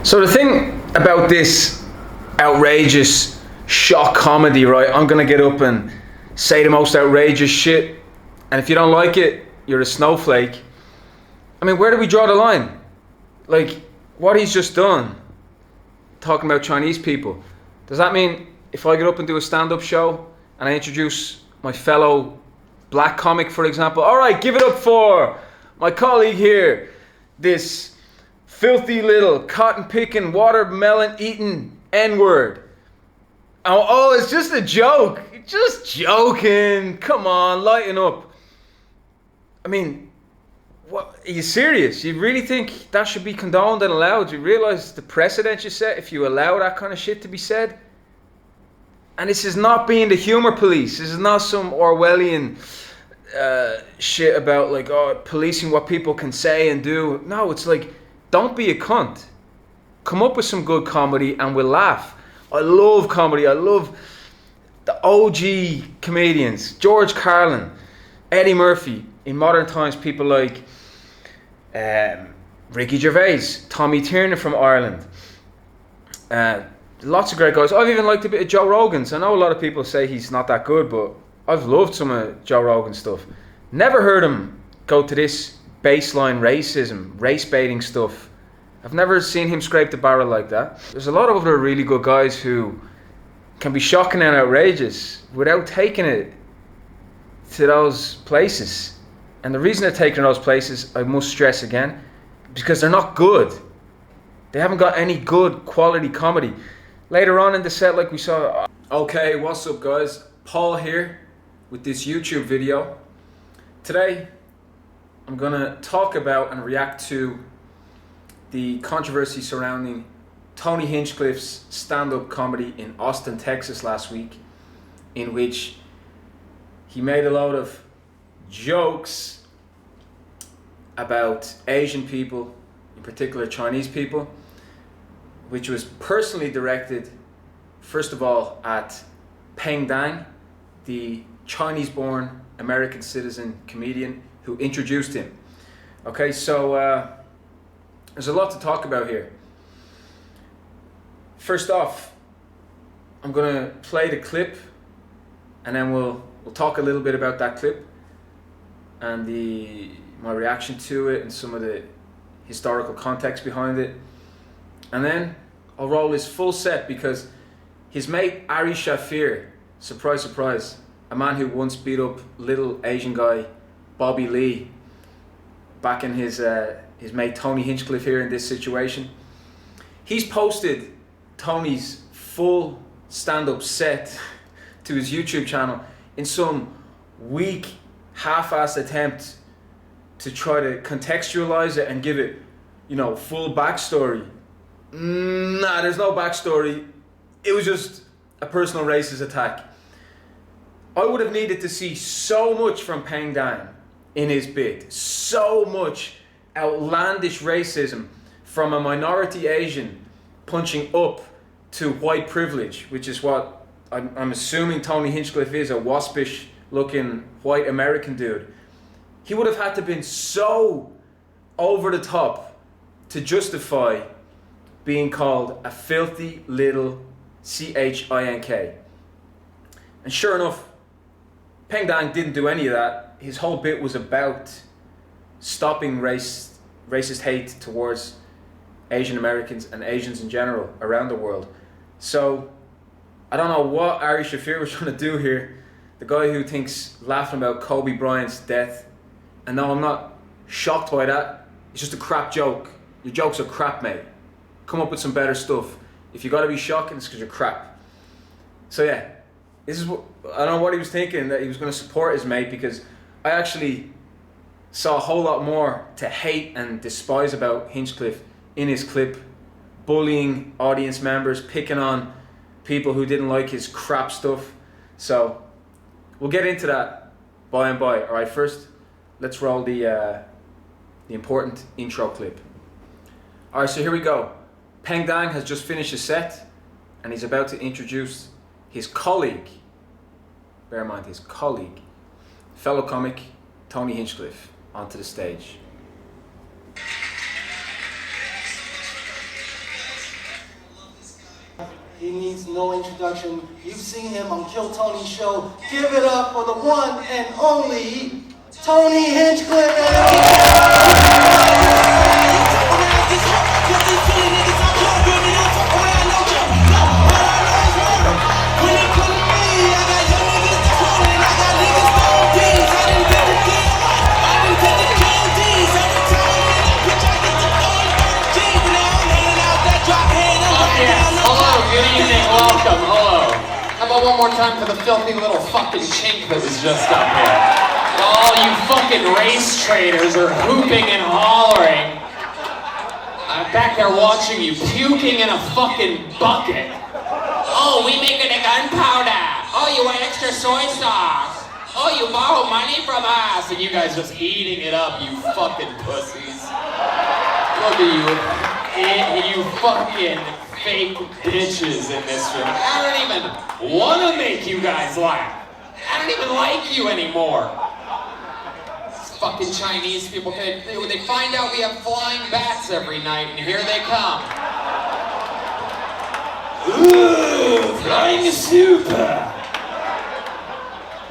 So the thing about this outrageous shock comedy, right? I'm gonna get up and say the most outrageous shit, and if you don't like it, you're a snowflake. I mean, where do we draw the line? Like, what he's just done, talking about Chinese people, does that mean if I get up and do a stand-up show and I introduce my fellow black comic, for example, all right, give it up for my colleague here, this filthy little cotton-picking, watermelon-eating N-word. Oh, it's just a joke. Just joking. Come on, lighten up. I mean, what? Are you serious? You really think that should be condoned and allowed? You realize the precedent you set if you allow that kind of shit to be said? And this is not being the humor police. This is not some Orwellian shit about like, oh, policing what people can say and do. No, it's like, don't be a cunt. Come up with some good comedy and we'll laugh. I love comedy. I love the OG comedians. George Carlin, Eddie Murphy. In modern times, people like Ricky Gervais, Tommy Tiernan from Ireland. Lots of great guys. I've even liked a bit of Joe Rogan's. I know a lot of people say he's not that good, but I've loved some of Joe Rogan's stuff. Never heard him go to this baseline racism, race baiting stuff. I've never seen him scrape the barrel like that. There's a lot of other really good guys who can be shocking and outrageous without taking it to those places. And the reason they're taking those places, I must stress again, because they're not good. They haven't got any good quality comedy. Later on in the set, like we saw... Okay, what's up guys? Paul here with this YouTube video. Today, I'm gonna talk about and react to the controversy surrounding Tony Hinchcliffe's stand-up comedy in Austin, Texas last week, in which he made a lot of jokes about Asian people, in particular Chinese people, which was personally directed, first of all, at Peng, the Chinese-born American citizen comedian who introduced him. Okay, so there's a lot to talk about here. First off, I'm gonna play the clip, and then we'll talk a little bit about that clip and my reaction to it and some of the historical context behind it. And then I'll roll his full set because his mate Ari Shafir, surprise, surprise, a man who once beat up little Asian guy Bobby Lee, backing his mate Tony Hinchcliffe here in this situation. He's posted Tony's full stand-up set to his YouTube channel in some weak, half-assed attempt to try to contextualize it and give it, you know, full backstory. Nah, there's no backstory. It was just a personal racist attack. I would have needed to see so much from Peng Dan in his bit. So much outlandish racism from a minority Asian punching up to white privilege, which is what I'm assuming Tony Hinchcliffe is, a waspish looking white American dude. He would have had to have been so over the top to justify being called a filthy little chink. And sure enough, Peng Dan didn't do any of that. His whole bit was about stopping racist hate towards Asian Americans and Asians in general around the world. So I don't know what Ari Shafir was trying to do here. The guy who thinks laughing about Kobe Bryant's death. And no, I'm not shocked by that. It's just a crap joke. Your jokes are crap, mate. Come up with some better stuff. If you gotta be shocking, it's because you're crap. So yeah, this is what, I don't know what he was thinking, that he was gonna support his mate, because I actually saw a whole lot more to hate and despise about Hinchcliffe in his clip, bullying audience members, picking on people who didn't like his crap stuff. So we'll get into that by and by. All right, first let's roll the important intro clip. All right, so here we go. Peng Dan has just finished his set and he's about to introduce his colleague, bear in mind his colleague, fellow comic Tony Hinchcliffe, onto the stage. He needs no introduction. You've seen him on Kill Tony's show. Give it up for the one and only Tony Hinchcliffe. Welcome, hello. How about one more time for the filthy little fucking chink that was just up here? All you fucking race traders are hooping and hollering. I'm back there watching you, puking in a fucking bucket. Oh, we making a gunpowder. Oh, you want extra soy sauce. Oh, you borrow money from us. And you guys just eating it up, you fucking pussies. Look at you. You fucking fake bitches in this room. I don't even want to make you guys laugh. I don't even like you anymore. These fucking Chinese people, they find out we have flying bats every night, and here they come. Ooh, flying soup.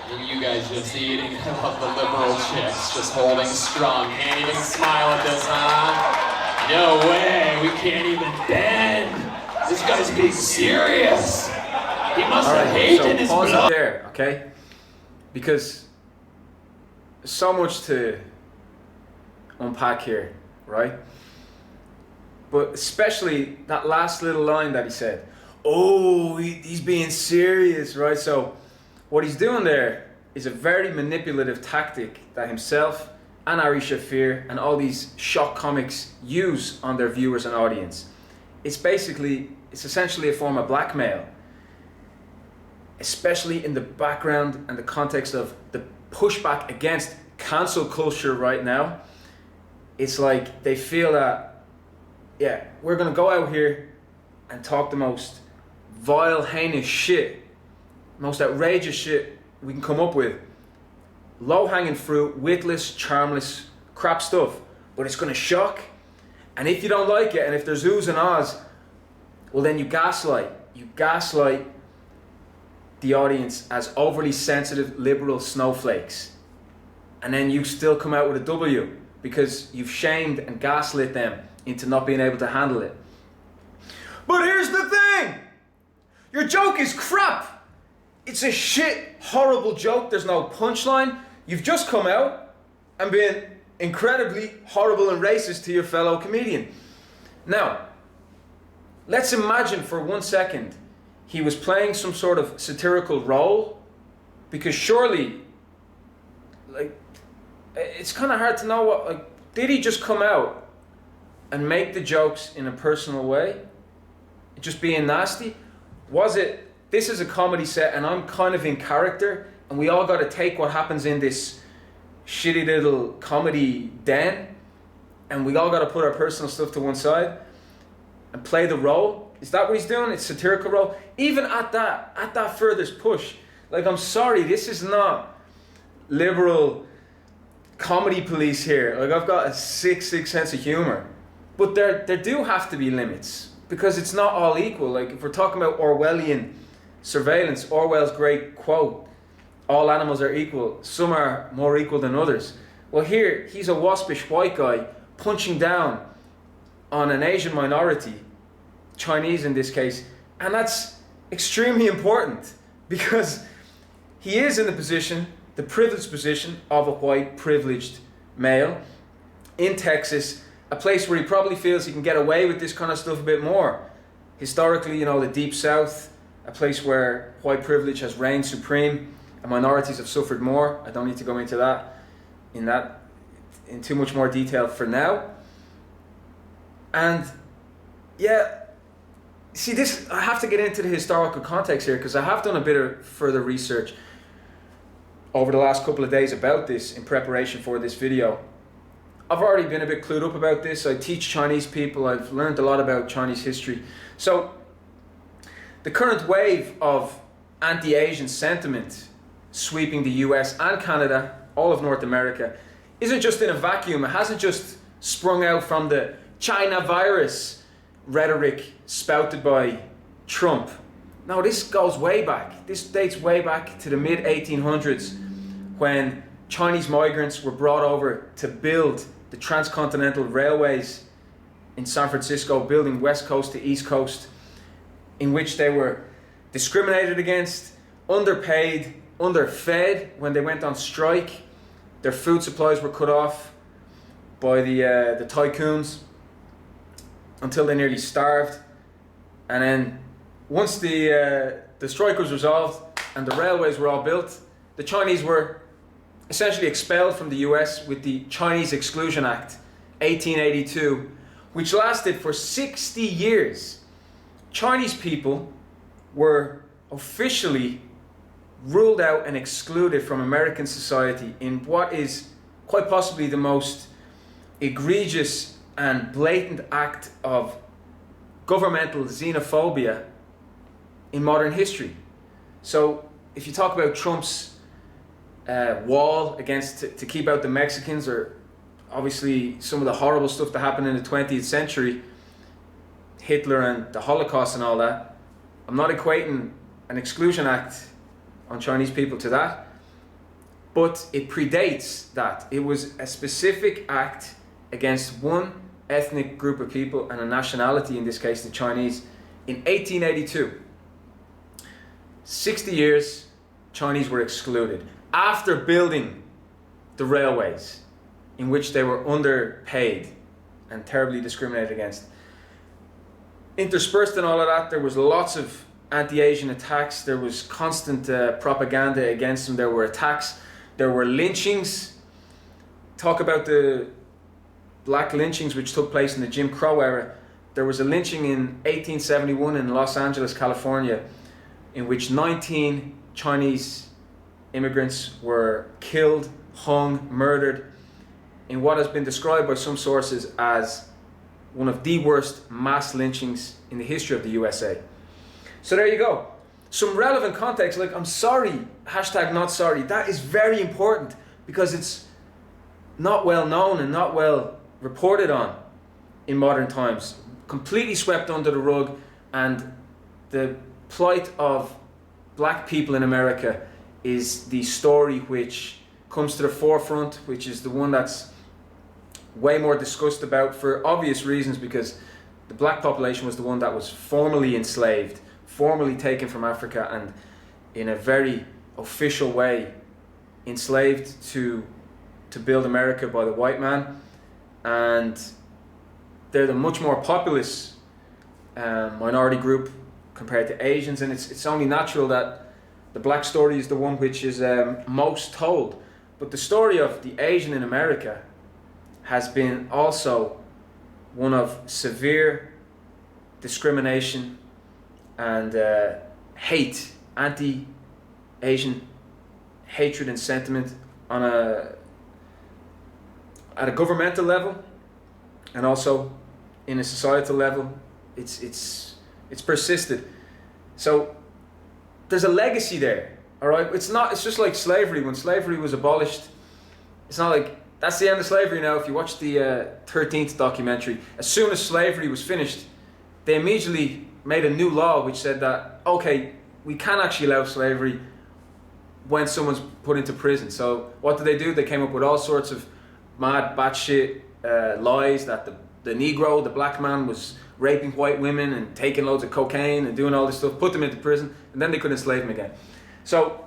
And you guys just eating. I love the liberal chicks just holding strong. Can't even smile at this, huh? No way, we can't even bend. This guy's being serious. He must have hated his blood. Pause it there, okay? Because there's so much to unpack here, right? But especially that last little line that he said. Oh, he's being serious, right? So what he's doing there is a very manipulative tactic that himself and Ari Shafir and all these shock comics use on their viewers and audience. It's essentially a form of blackmail, especially in the background and the context of the pushback against cancel culture right now. It's like they feel that, yeah, we're gonna go out here and talk the most vile, heinous shit, most outrageous shit we can come up with. Low-hanging fruit, witless, charmless, crap stuff, but it's gonna shock. And if you don't like it, and if there's oohs and ahs, well then you gaslight. You gaslight the audience as overly sensitive, liberal snowflakes. And then you still come out with a W because you've shamed and gaslit them into not being able to handle it. But here's the thing! Your joke is crap! It's a shit, horrible joke. There's no punchline. You've just come out and been incredibly horrible and racist to your fellow comedian. Now, let's imagine for 1 second he was playing some sort of satirical role, because surely, like, it's kind of hard to know what, like, did he just come out and make the jokes in a personal way? Just being nasty? Was it, this is a comedy set and I'm kind of in character and we all got to take what happens in this shitty little comedy den and we all got to put our personal stuff to one side and play the role? Is that what he's doing? It's satirical role? Even at that furthest push, like, I'm sorry, this is not liberal comedy police here. Like, I've got a sick sense of humor, but there do have to be limits, because it's not all equal. Like, if we're talking about Orwellian surveillance, Orwell's great quote, all animals are equal, some are more equal than others. Well, here, he's a waspish white guy punching down on an Asian minority, Chinese in this case, and that's extremely important, because he is in the position, the privileged position of a white privileged male in Texas, a place where he probably feels he can get away with this kind of stuff a bit more. Historically, you know, the Deep South, a place where white privilege has reigned supreme and minorities have suffered more. I don't need to go into that in too much more detail for now. And yeah, see, this, I have to get into the historical context here, because I have done a bit of further research over the last couple of days about this in preparation for this video. I've already been a bit clued up about this. I teach Chinese people. I've learned a lot about Chinese history. So the current wave of anti-Asian sentiment sweeping the US and Canada, all of North America, isn't just in a vacuum. It hasn't just sprung out from the China virus rhetoric spouted by Trump. Now this goes way back. This dates way back to the mid 1800s when Chinese migrants were brought over to build the transcontinental railways in San Francisco, building West Coast to East Coast, in which they were discriminated against, underpaid, underfed when they went on strike. Their food supplies were cut off by the tycoons until they nearly starved. And then once the strike was resolved and the railways were all built, the Chinese were essentially expelled from the US with the Chinese Exclusion Act, 1882, which lasted for 60 years. Chinese people were officially ruled out and excluded from American society in what is quite possibly the most egregious and blatant act of governmental xenophobia in modern history. So if you talk about Trump's wall against to keep out the Mexicans, or obviously some of the horrible stuff that happened in the 20th century, Hitler and the Holocaust and all that, I'm not equating an exclusion act on Chinese people to that, but it predates that. It was a specific act against one ethnic group of people and a nationality, in this case the Chinese, in 1882. 60 years, Chinese were excluded after building the railways, in which they were underpaid and terribly discriminated against. Interspersed in all of that, there was lots of anti-Asian attacks. There was constant propaganda against them. There were attacks. There were lynchings. Talk about the black lynchings which took place in the Jim Crow era. There was a lynching in 1871 in Los Angeles, California, in which 19 Chinese immigrants were killed, hung, murdered, in what has been described by some sources as one of the worst mass lynchings in the history of the USA. So there you go. Some relevant context, like I'm sorry, hashtag not sorry, that is very important because it's not well known and not well reported on in modern times. Completely swept under the rug, and the plight of black people in America is the story which comes to the forefront, which is the one that's way more discussed about for obvious reasons, because the black population was the one that was formally enslaved, formally taken from Africa, and in a very official way enslaved to build America by the white man. And they're the much more populous minority group compared to Asians, and it's only natural that the black story is the one which is most told. But the story of the Asian in America has been also one of severe discrimination and hate, anti-Asian hatred and sentiment on at a governmental level, and also in a societal level. It's persisted. So there's a legacy there, all right? It's just like slavery. When slavery was abolished, it's not like that's the end of slavery now. If you watch the 13th documentary, as soon as slavery was finished, they immediately made a new law which said that, okay, we can actually allow slavery when someone's put into prison. So what did they do? They came up with all sorts of mad, batshit lies that the Negro, the black man, was raping white women and taking loads of cocaine and doing all this stuff, put them into prison, and then they couldn't enslave them again. So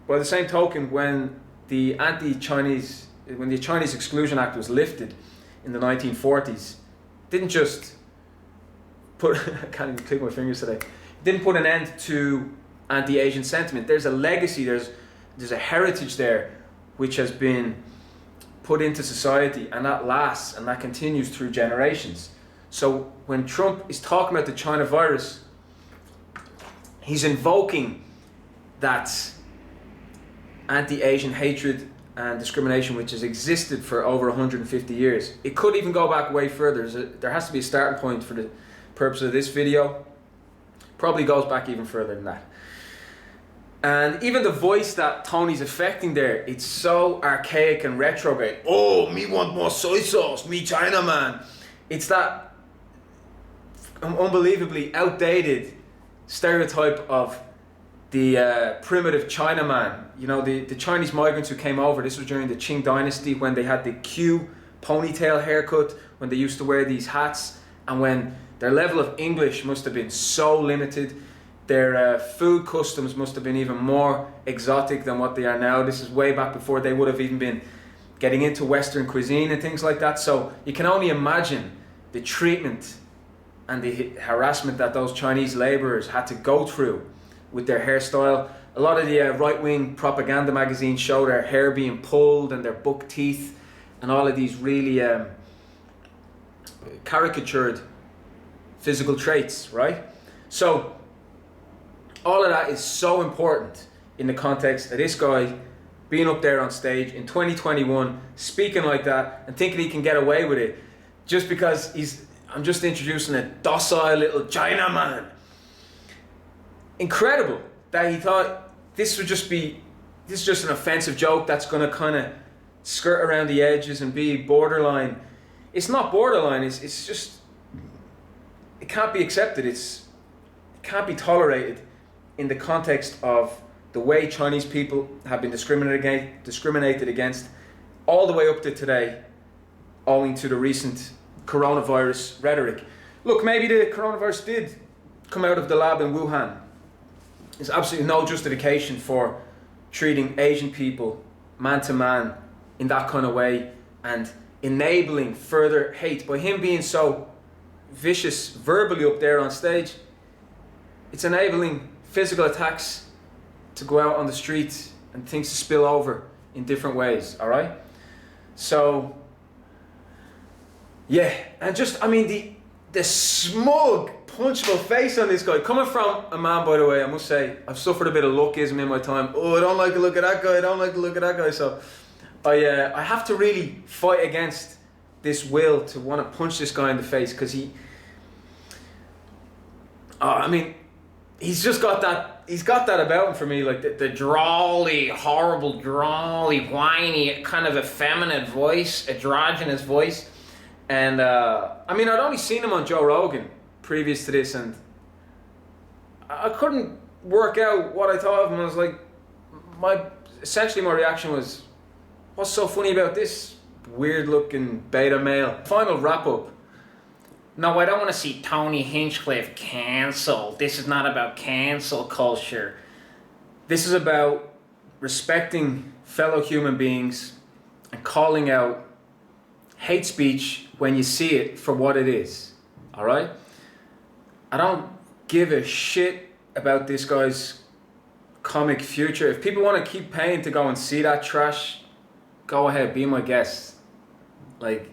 by the same token, when the Chinese Exclusion Act was lifted in the 1940s, didn't just put, I can't even click my fingers today, didn't put an end to anti-Asian sentiment. There's a legacy, there's a heritage there which has been put into society, and that lasts and that continues through generations. So when Trump is talking about the China virus, he's invoking that anti-Asian hatred and discrimination which has existed for over 150 years. It could even go back way further. There has to be a starting point for the purpose of this video. Probably goes back even further than that. And even the voice that Tony's affecting there, it's so archaic and retrograde. Oh, me want more soy sauce, me China man. It's that unbelievably outdated stereotype of the primitive Chinaman. You know, the Chinese migrants who came over, this was during the Qing dynasty when they had the Q ponytail haircut, when they used to wear these hats, and when their level of English must have been so limited. Their food customs must have been even more exotic than what they are now. This is way back before they would have even been getting into Western cuisine and things like that. So you can only imagine the treatment and the harassment that those Chinese laborers had to go through with their hairstyle. A lot of the right-wing propaganda magazines show their hair being pulled and their buck teeth and all of these really caricatured physical traits, right? So all of that is so important in the context of this guy being up there on stage in 2021, speaking like that and thinking he can get away with it just because I'm just introducing a docile little Chinaman. Incredible that he thought this is just an offensive joke that's going to kind of skirt around the edges and be borderline. It's not borderline, it's just, it can't be accepted, it can't be tolerated in the context of the way Chinese people have been discriminated against all the way up to today, owing to the recent coronavirus rhetoric. Look, maybe the coronavirus did come out of the lab in Wuhan. There's absolutely no justification for treating Asian people man to man in that kind of way and enabling further hate by him being so vicious verbally up there on stage. It's enabling physical attacks to go out on the street and things to spill over in different ways, all right? So, yeah, and just, I mean, the smug, punchable face on this guy, coming from a man, by the way, I must say, I've suffered a bit of lookism in my time. Oh, I don't like the look of that guy, I don't like the look of that guy, so I have to really fight against this will to want to punch this guy in the face, because he's just got that about him for me, like the drawly, horrible, drawly, whiny, kind of effeminate voice, androgynous voice. And I'd only seen him on Joe Rogan previous to this, and I couldn't work out what I thought of him. I was like, essentially my reaction was, what's so funny about this weird looking beta male? Final wrap up. No, I don't want to see Tony Hinchcliffe cancelled. This is not about cancel culture. This is about respecting fellow human beings and calling out hate speech when you see it for what it is. All right? I don't give a shit about this guy's comic future. If people want to keep paying to go and see that trash, go ahead, be my guest. Like,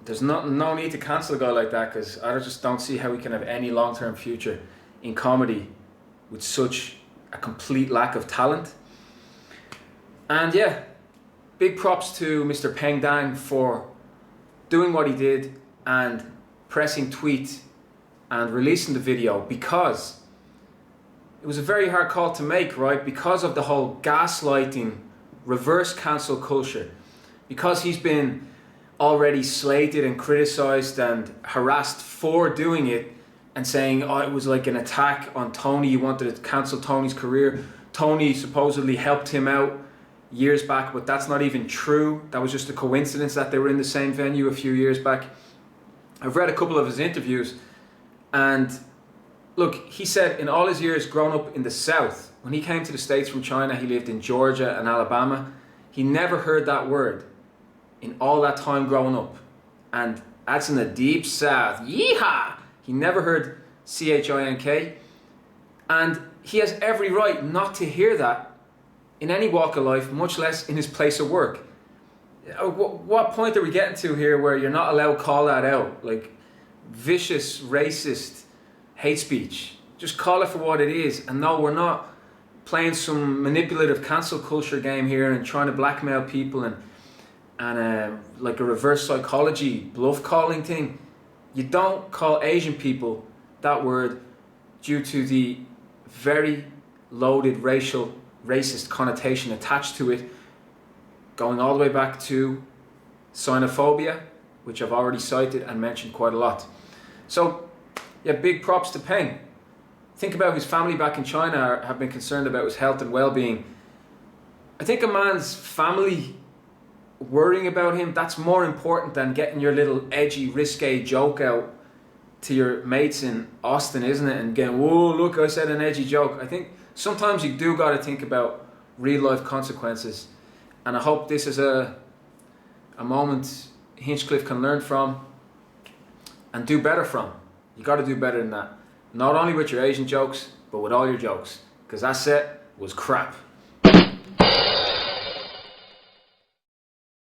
there's no need to cancel a guy like that, because I just don't see how we can have any long-term future in comedy with such a complete lack of talent. And yeah, big props to Mr. Peng for doing what he did and pressing tweet and releasing the video, because it was a very hard call to make, right? Because of the whole gaslighting, reverse cancel culture, because he's been already slated and criticized and harassed for doing it and saying, oh, it was like an attack on Tony, you wanted to cancel Tony's career. Tony supposedly helped him out years back, but that's not even true. That was just a coincidence that they were in the same venue a few years back. I've read a couple of his interviews, and look, he said in all his years growing up in the South, when he came to the States from China, he lived in Georgia and Alabama, he never heard that word in all that time growing up. And that's in the deep South. Yeehaw! He never heard C-H-I-N-K. And he has every right not to hear that in any walk of life, much less in his place of work. What point are we getting to here where you're not allowed to call that out? Like vicious, racist hate speech. Just call it for what it is. And no, we're not playing some manipulative cancel culture game here and trying to blackmail people and like a reverse psychology bluff calling thing. You don't call Asian people that word due to the very loaded racist connotation attached to it, going all the way back to xenophobia, which I've already cited and mentioned quite a lot. So, yeah, big props to Peng. Think about his family back in China have been concerned about his health and well-being. I think a man's family worrying about him, that's more important than getting your little edgy, risque joke out to your mates in Austin, isn't it? And going, whoa, look, I said an edgy joke. I think sometimes you do got to think about real-life consequences. And I hope this is a moment Hinchcliffe can learn from and do better from. You got to do better than that. Not only with your Asian jokes, but with all your jokes. Because that set was crap.